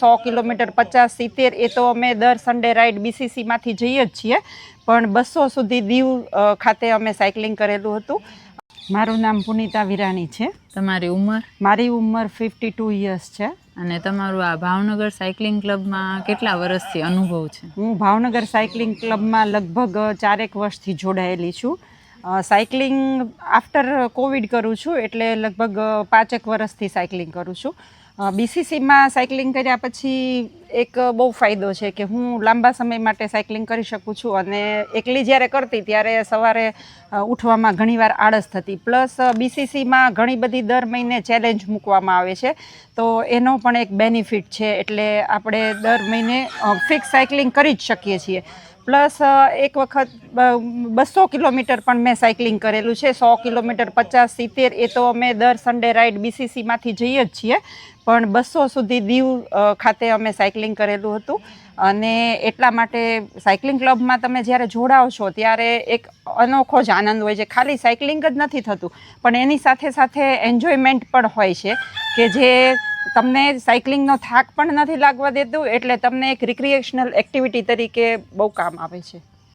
100 kilometre 50-70 એ તો અમે દર સન્ડે રાઈડ બીસીસીમાંથી જઈએ જ છીએ, પણ 200 સુધી દીવ ખાતે અમે સાયકલિંગ કરેલું હતું. મારું નામ પુનિતા વિરાણી છે. તમારી ઉંમર? મારી ઉંમર 52 યર્સ છે. અને તમારું આ ભાવનગર સાયકલિંગ ક્લબમાં કેટલા વર્ષથી અનુભવ છે? હું ભાવનગર સાયકલિંગ ક્લબમાં લગભગ 4 વર્ષથી જોડાયેલી છું. સાયકલિંગ આફ્ટર કોવિડ કરું છું, એટલે લગભગ 5 વર્ષથી સાયકલિંગ કરું છું. બીસીસીમાં સાયકલિંગ કર્યા પછી એક બહુ ફાયદો છે કે હું લાંબા સમય માટે સાયકલિંગ કરી શકું છું, અને એકલી જ્યારે કરતી ત્યારે સવારે ઉઠવામાં ઘણીવાર આળસ થતી. પ્લસ બીસીસીમાં ઘણી બધી દર મહિને ચેલેન્જ મૂકવામાં આવે છે, તો એનો પણ એક બેનિફિટ છે. એટલે આપણે દર મહિને ફિક્સ સાયકલિંગ કરી જ શકીએ છીએ. પ્લસ એક વખત 200 કિલોમીટર પણ મેં સાયકલિંગ કરેલું છે. 100 કિલોમીટર 50-70 એ તો અમે દર સન્ડે રાઈડ બીસીસીમાંથી જઈએ જ છીએ, પણ 200 સુધી દીવ ખાતે અમે સાયકલિંગ કરેલું હતું. અને એટલા માટે સાયકલિંગ ક્લબમાં તમે જ્યારે જોડાઓ છો ત્યારે એક અનોખો જ આનંદ હોય છે. ખાલી સાયકલિંગ જ નથી થતું, પણ એની સાથે સાથે એન્જોયમેન્ટ પણ હોય છે, કે જે તમને સાયકલિંગનો થાક પણ નથી લાગવા દેતું, એટલે તમને એક રિક્રિએશનલ એક્ટિવિટી તરીકે બહુ કામ આવે છે.